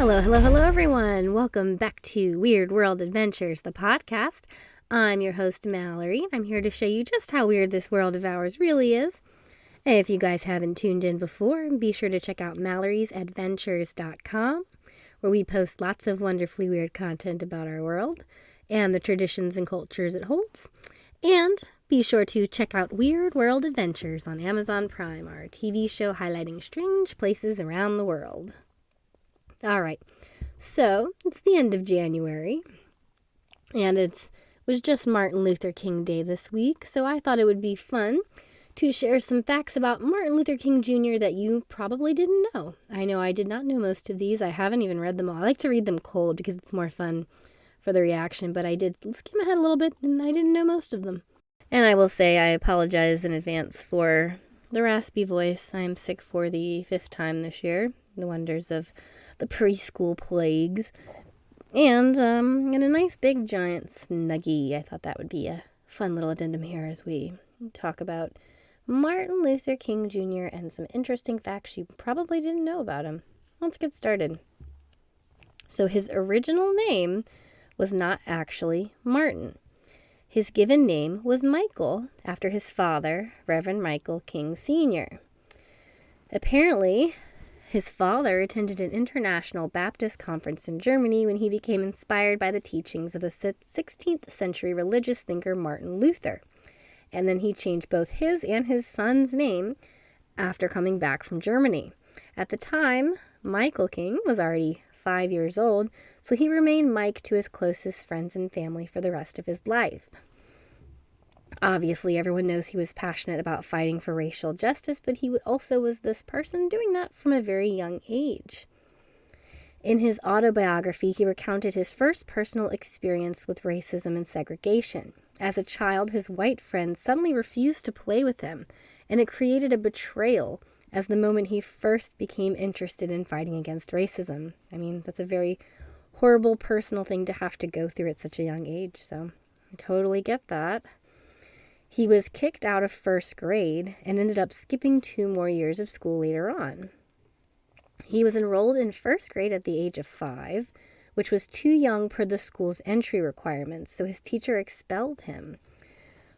Hello, everyone. Welcome back to Weird World Adventures, the podcast. I'm your host, Mallory. I'm here to show you just how weird this world of ours really is. If you guys haven't tuned in before, be sure to check out maloriesadventures.com, where we post lots of wonderfully weird content about our world and the traditions and cultures it holds. And be sure to check out Weird World Adventures on Amazon Prime, our TV show highlighting strange places around the world. All right, so it's the end of January, and it was just Martin Luther King Day this week, so I thought it would be fun to share some facts about Martin Luther King Jr. that you probably didn't know. I know I did not know most of these. I haven't even read them all. I like to read them cold because it's more fun for the reaction, but I did skim ahead a little bit, and I didn't know most of them. And I will say I apologize in advance for the raspy voice. I am sick for the 5th time this year. The wonders of the preschool plagues, and in a nice big giant snuggie. I thought that would be a fun little addendum here as we talk about Martin Luther King Jr. and some interesting facts you probably didn't know about him. Let's get started. So his original name was not actually Martin. His given name was Michael, after his father, Reverend Michael King Sr. Apparently, his father attended an international Baptist conference in Germany when he became inspired by the teachings of the 16th century religious thinker Martin Luther. And then he changed both his and his son's name after coming back from Germany. At the time, Michael King was already 5 years old, so he remained Mike to his closest friends and family for the rest of his life. Obviously, everyone knows he was passionate about fighting for racial justice, but he also was this person doing that from a very young age. In his autobiography, he recounted his first personal experience with racism and segregation. As a child, his white friends suddenly refused to play with him, and it created a betrayal as the moment he first became interested in fighting against racism. I mean, that's a very horrible personal thing to have to go through at such a young age, so I totally get that. He was kicked out of 1st grade and ended up skipping 2 more years of school later on. He was enrolled in 1st grade at the age of 5, which was too young per the school's entry requirements, so his teacher expelled him.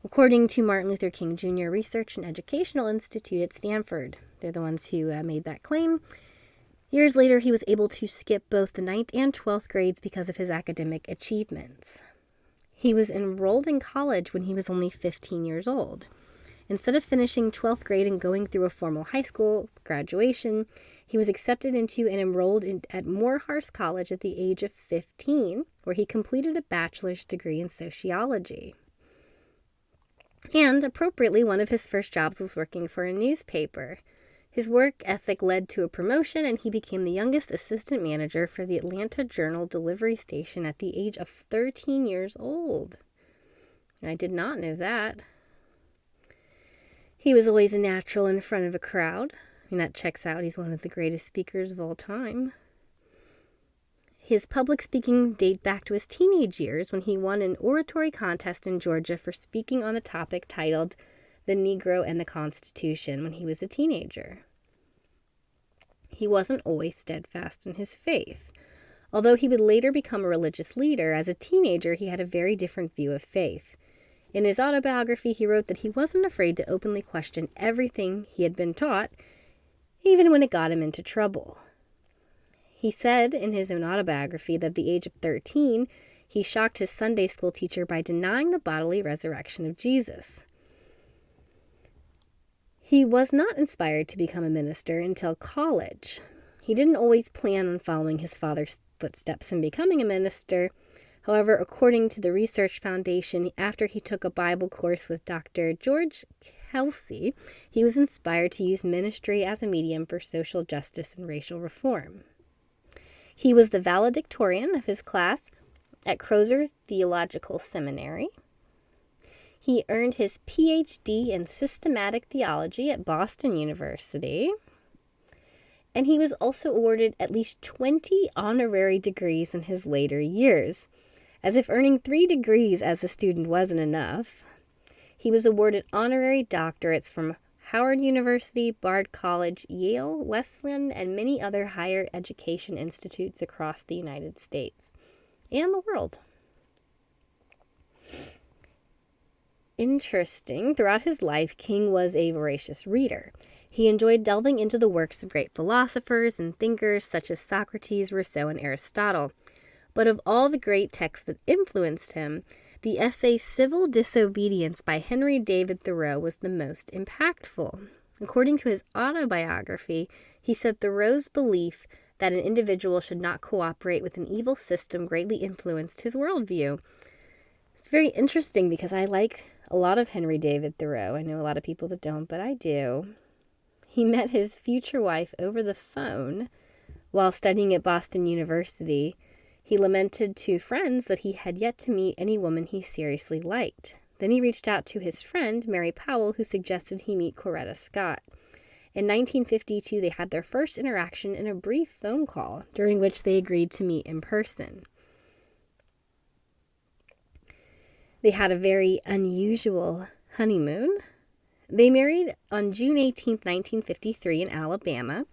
According to Martin Luther King Jr. Research and Educational Institute at Stanford, they're the ones who made that claim. Years later, he was able to skip both the 9th and 12th grades because of his academic achievements. He was enrolled in college when he was only 15 years old. Instead of finishing 12th grade and going through a formal high school graduation, he was accepted into and enrolled at Morehouse College at the age of 15, where he completed a bachelor's degree in sociology. And appropriately, one of his first jobs was working for a newspaper. His work ethic led to a promotion, and he became the youngest assistant manager for the Atlanta Journal delivery station at the age of 13 years old. I did not know that. He was always a natural in front of a crowd. I mean, that checks out. He's one of the greatest speakers of all time. His public speaking dates back to his teenage years when he won an oratory contest in Georgia for speaking on a topic titled The Negro and the Constitution when he was a teenager. He wasn't always steadfast in his faith. Although he would later become a religious leader, as a teenager he had a very different view of faith. In his autobiography, he wrote that he wasn't afraid to openly question everything he had been taught, even when it got him into trouble. He said in his own autobiography that at the age of 13, he shocked his Sunday school teacher by denying the bodily resurrection of Jesus. He was not inspired to become a minister until college. He didn't always plan on following his father's footsteps and becoming a minister. However, according to the Research Foundation, after he took a Bible course with Dr. George Kelsey, he was inspired to use ministry as a medium for social justice and racial reform. He was the valedictorian of his class at Crozer Theological Seminary. He earned his Ph.D. in systematic theology at Boston University. And he was also awarded at least 20 honorary degrees in his later years. As if earning 3 degrees as a student wasn't enough, he was awarded honorary doctorates from Howard University, Bard College, Yale, Wesleyan, and many other higher education institutes across the United States and the world. Interesting. Throughout his life, King was a voracious reader. He enjoyed delving into the works of great philosophers and thinkers such as Socrates, Rousseau, and Aristotle. But of all the great texts that influenced him, the essay Civil Disobedience by Henry David Thoreau was the most impactful. According to his autobiography, he said Thoreau's belief that an individual should not cooperate with an evil system greatly influenced his worldview. It's very interesting because I like a lot of Henry David Thoreau. I know a lot of people that don't, but I do. He met his future wife over the phone while studying at Boston University. He lamented to friends that he had yet to meet any woman he seriously liked. Then he reached out to his friend, Mary Powell, who suggested he meet Coretta Scott. In 1952, they had their first interaction in a brief phone call, during which they agreed to meet in person. They had a very unusual honeymoon. They married on June 18, 1953 in Alabama.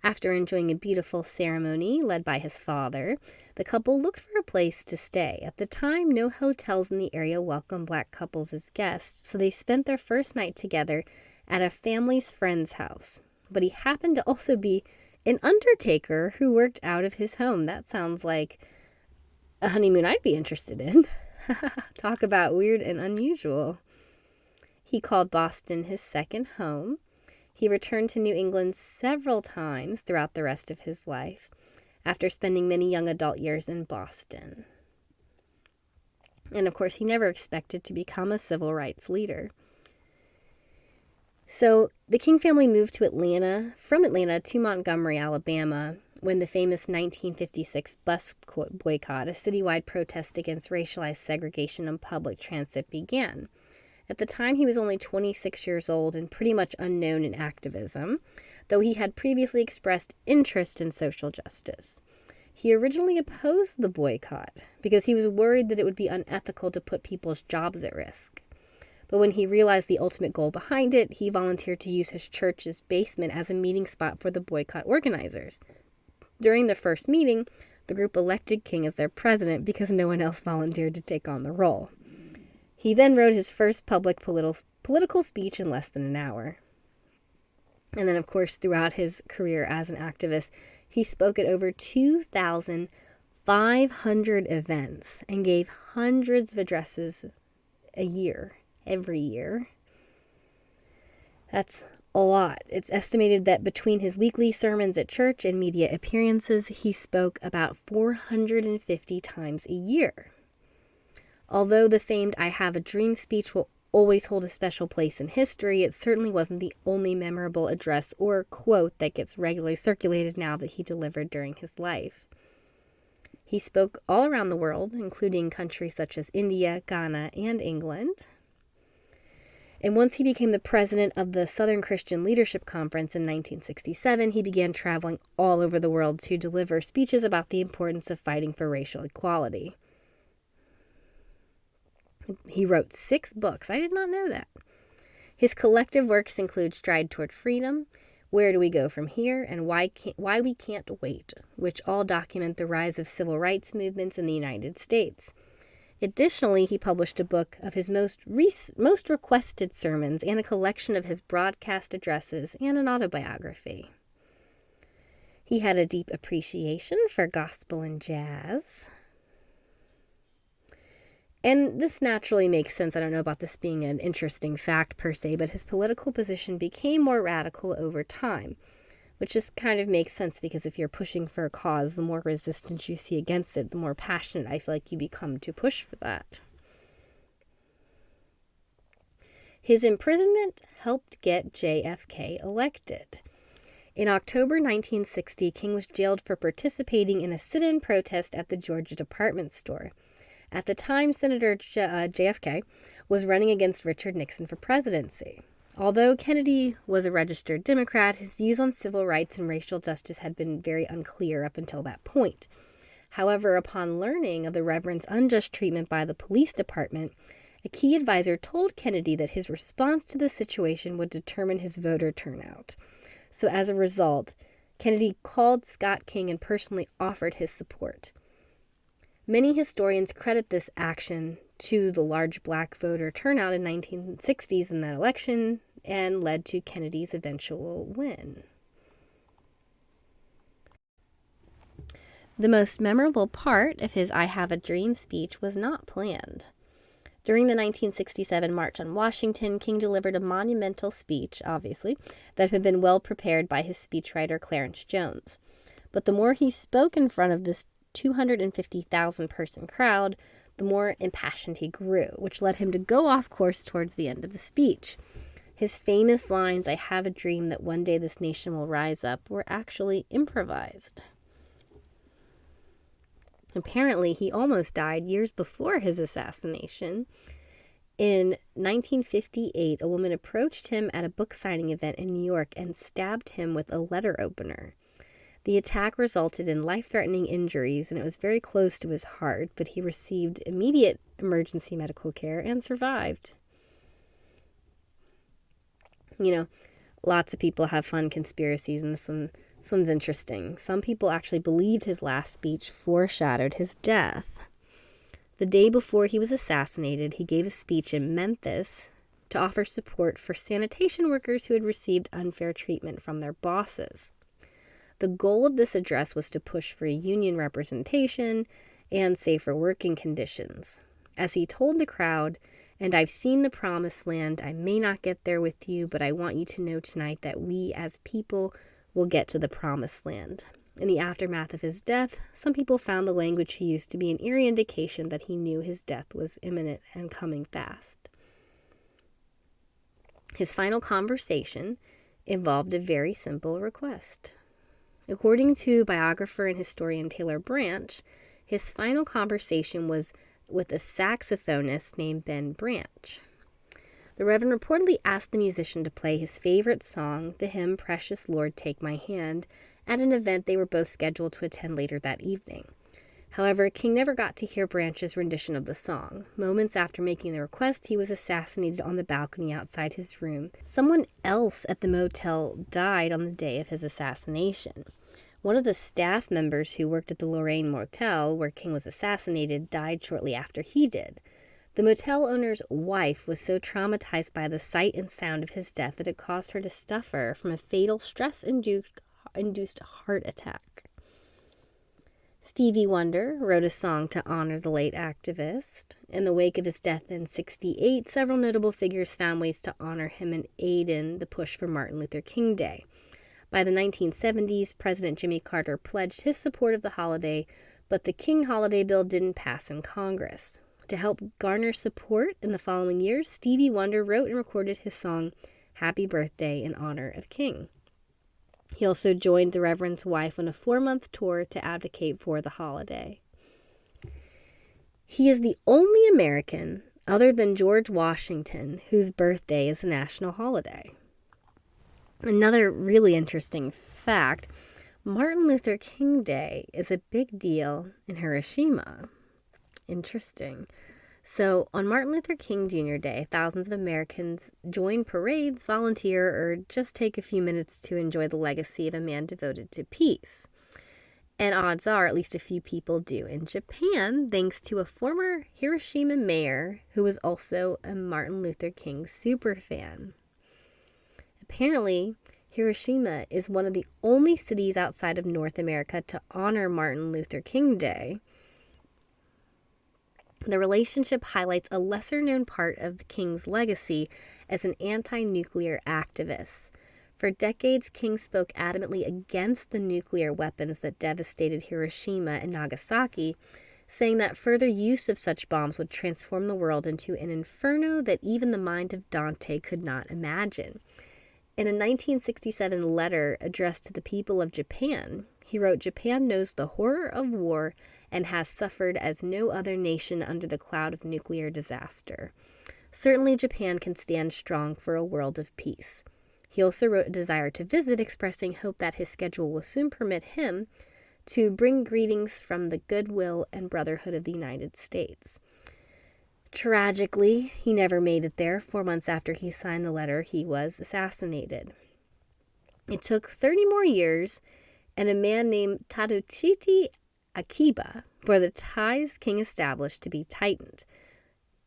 After enjoying a beautiful ceremony led by his father, the couple looked for a place to stay. At the time, no hotels in the area welcomed black couples as guests, so they spent their first night together at a family's friend's house. But he happened to also be an undertaker who worked out of his home. That sounds like a honeymoon I'd be interested in. Talk about weird and unusual. He called Boston his second home. He returned to New England several times throughout the rest of his life, after spending many young adult years in Boston. And of course, he never expected to become a civil rights leader. So the King family moved to from Atlanta to Montgomery, Alabama, when the famous 1956 bus boycott, a citywide protest against racialized segregation on public transit, began. At the time, he was only 26 years old and pretty much unknown in activism, though he had previously expressed interest in social justice. He originally opposed the boycott because he was worried that it would be unethical to put people's jobs at risk. But when he realized the ultimate goal behind it, he volunteered to use his church's basement as a meeting spot for the boycott organizers. During the first meeting, the group elected King as their president because no one else volunteered to take on the role. He then wrote his first public political speech in less than an hour. And then, of course, throughout his career as an activist, he spoke at over 2,500 events and gave hundreds of addresses every year. That's a lot. It's estimated that between his weekly sermons at church and media appearances, he spoke about 450 times a year. Although the famed "I Have a Dream" speech will always hold a special place in history, it certainly wasn't the only memorable address or quote that gets regularly circulated now that he delivered during his life. He spoke all around the world, including countries such as India, Ghana, and England. And once he became the president of the Southern Christian Leadership Conference in 1967, he began traveling all over the world to deliver speeches about the importance of fighting for racial equality. He wrote 6 books. I did not know that. His collective works include Stride Toward Freedom, Where Do We Go From Here, and Why We Can't Wait, which all document the rise of civil rights movements in the United States. Additionally, he published a book of his most requested sermons and a collection of his broadcast addresses and an autobiography. He had a deep appreciation for gospel and jazz. And this naturally makes sense. I don't know about this being an interesting fact per se, but his political position became more radical over time, which just kind of makes sense because if you're pushing for a cause, the more resistance you see against it, the more passionate I feel like you become to push for that. His imprisonment helped get JFK elected. In October 1960, King was jailed for participating in a sit-in protest at the Georgia department store. At the time, Senator JFK was running against Richard Nixon for presidency. Although Kennedy was a registered Democrat, his views on civil rights and racial justice had been very unclear up until that point. However, upon learning of the Reverend's unjust treatment by the police department A key advisor told Kennedy that his response to the situation would determine his voter turnout. So as a result, Kennedy called Scott King and personally offered his support. Many historians credit this action to the large black voter turnout in the 1960s in that election and led to Kennedy's eventual win. The most memorable part of his I Have a Dream speech was not planned. During the 1967 March on Washington, King delivered a monumental speech, obviously, that had been well prepared by his speechwriter Clarence Jones. But the more he spoke in front of this 250,000-person crowd, the more impassioned he grew, which led him to go off course towards the end of the speech. His famous lines, "I have a dream that one day this nation will rise up," were actually improvised. Apparently, he almost died years before his assassination. In 1958, a woman approached him at a book signing event in New York and stabbed him with a letter opener. The attack resulted in life-threatening injuries, and it was very close to his heart, but he received immediate emergency medical care and survived. You know, lots of people have fun conspiracies, and this one's interesting. Some people actually believed his last speech foreshadowed his death. The day before he was assassinated, he gave a speech in Memphis to offer support for sanitation workers who had received unfair treatment from their bosses. The goal of this address was to push for union representation and safer working conditions. As he told the crowd, "And I've seen the promised land. I may not get there with you, but I want you to know tonight that we as people will get to the promised land." In the aftermath of his death, some people found the language he used to be an eerie indication that he knew his death was imminent and coming fast. His final conversation involved a very simple request. According to biographer and historian Taylor Branch, his final conversation was with a saxophonist named Ben Branch. The Reverend reportedly asked the musician to play his favorite song, the hymn "Precious Lord, Take My Hand," at an event they were both scheduled to attend later that evening. However, King never got to hear Branch's rendition of the song. Moments after making the request, he was assassinated on the balcony outside his room. Someone else at the motel died on the day of his assassination. One of the staff members who worked at the Lorraine Motel, where King was assassinated, died shortly after he did. The motel owner's wife was so traumatized by the sight and sound of his death that it caused her to suffer from a fatal stress-induced heart attack. Stevie Wonder wrote a song to honor the late activist. In the wake of his death in '68, several notable figures found ways to honor him and aid in the push for Martin Luther King Day. By the 1970s, President Jimmy Carter pledged his support of the holiday, but the King Holiday Bill didn't pass in Congress. To help garner support in the following years, Stevie Wonder wrote and recorded his song "Happy Birthday" in honor of King. He also joined the Reverend's wife on a 4-month tour to advocate for the holiday. He is the only American, other than George Washington, whose birthday is a national holiday. Another really interesting fact, Martin Luther King Day is a big deal in Hiroshima. Interesting. So, on Martin Luther King Jr. Day, thousands of Americans join parades, volunteer, or just take a few minutes to enjoy the legacy of a man devoted to peace. And odds are at least a few people do in Japan, thanks to a former Hiroshima mayor who was also a Martin Luther King superfan. Apparently, Hiroshima is one of the only cities outside of North America to honor Martin Luther King Day. The relationship highlights a lesser-known part of the King's legacy as an anti-nuclear activist. For decades, King spoke adamantly against the nuclear weapons that devastated Hiroshima and Nagasaki, saying that further use of such bombs would transform the world into an inferno that even the mind of Dante could not imagine. In a 1967 letter addressed to the people of Japan, he wrote, "Japan knows the horror of war and has suffered as no other nation under the cloud of nuclear disaster. Certainly Japan can stand strong for a world of peace." He also wrote a desire to visit, expressing hope that his schedule will soon permit him to bring greetings from the goodwill and brotherhood of the United States. Tragically, he never made it there. 4 months after he signed the letter, he was assassinated. It took 30 more years and a man named Tadachiti Akiba for the ties King established to be tightened.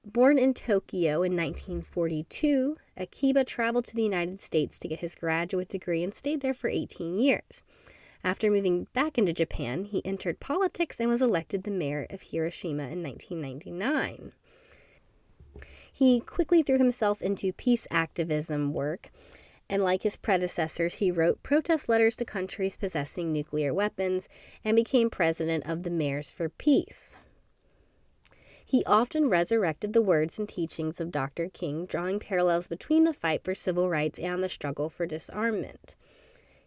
Born in Tokyo in 1942, Akiba traveled to the United States to get his graduate degree and stayed there for 18 years. After moving back into Japan, he entered politics and was elected the mayor of Hiroshima in 1999. He quickly threw himself into peace activism work, and like his predecessors, he wrote protest letters to countries possessing nuclear weapons and became president of the Mayors for Peace. He often resurrected the words and teachings of Dr. King, drawing parallels between the fight for civil rights and the struggle for disarmament.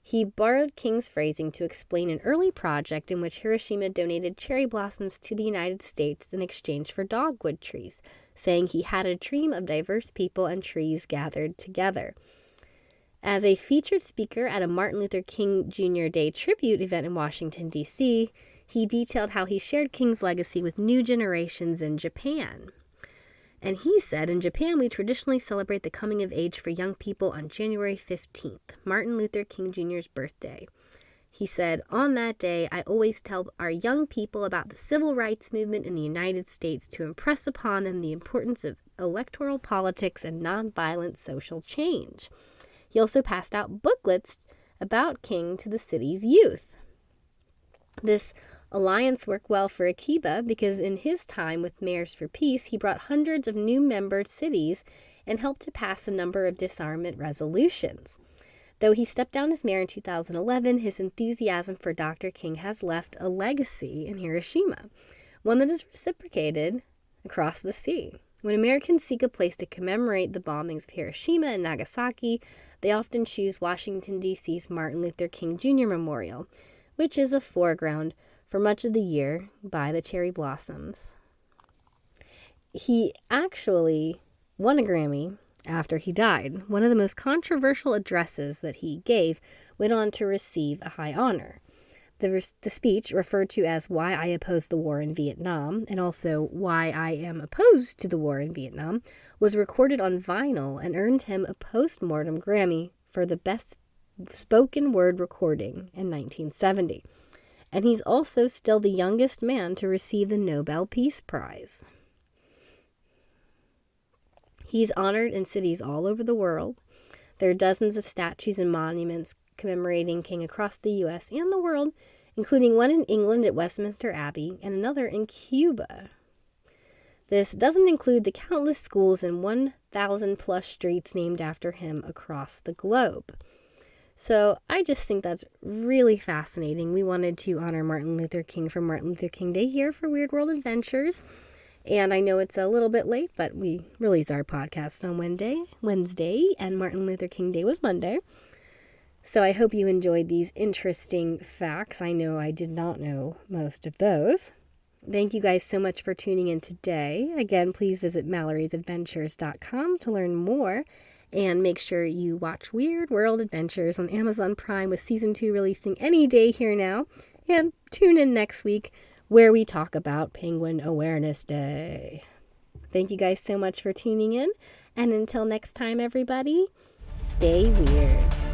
He borrowed King's phrasing to explain an early project in which Hiroshima donated cherry blossoms to the United States in exchange for dogwood trees, saying he had a dream of diverse people and trees gathered together. As a featured speaker at a Martin Luther King Jr. Day tribute event in Washington, D.C., he detailed how he shared King's legacy with new generations in Japan. And he said, in Japan, we traditionally celebrate the coming of age for young people on January 15th, Martin Luther King Jr.'s birthday. He said, on that day, I always tell our young people about the civil rights movement in the United States to impress upon them the importance of electoral politics and nonviolent social change. He also passed out booklets about King to the city's youth. This alliance worked well for Akiba because in his time with Mayors for Peace, he brought hundreds of new member cities and helped to pass a number of disarmament resolutions. Though he stepped down as mayor in 2011, his enthusiasm for Dr. King has left a legacy in Hiroshima, one that is reciprocated across the sea. When Americans seek a place to commemorate the bombings of Hiroshima and Nagasaki, they often choose Washington, D.C.'s Martin Luther King Jr. Memorial, which is a foreground for much of the year by the cherry blossoms. He actually won a Grammy after he died. One of the most controversial addresses that he gave went on to receive a high honor. The speech, referred to as Why I Oppose the War in Vietnam, and also Why I Am Opposed to the War in Vietnam, was recorded on vinyl and earned him a post-mortem Grammy for the Best Spoken Word Recording in 1970. And he's also still the youngest man to receive the Nobel Peace Prize. He's honored in cities all over the world. There are dozens of statues and monuments commemorating King across the U.S. and the world, including one in England at Westminster Abbey and another in Cuba. This doesn't include the countless schools and 1,000-plus streets named after him across the globe. So I just think that's really fascinating. We wanted to honor Martin Luther King for Martin Luther King Day here for Weird World Adventures. And I know it's a little bit late, but we release our podcast on Wednesday, and Martin Luther King Day was Monday. So I hope you enjoyed these interesting facts. I know I did not know most of those. Thank you guys so much for tuning in today. Again, please visit Malorie'sAdventures.com to learn more. And make sure you watch Weird World Adventures on Amazon Prime with Season 2 releasing any day here now. And tune in next week where we talk about Penguin Awareness Day. Thank you guys so much for tuning in. And until next time, everybody, stay weird.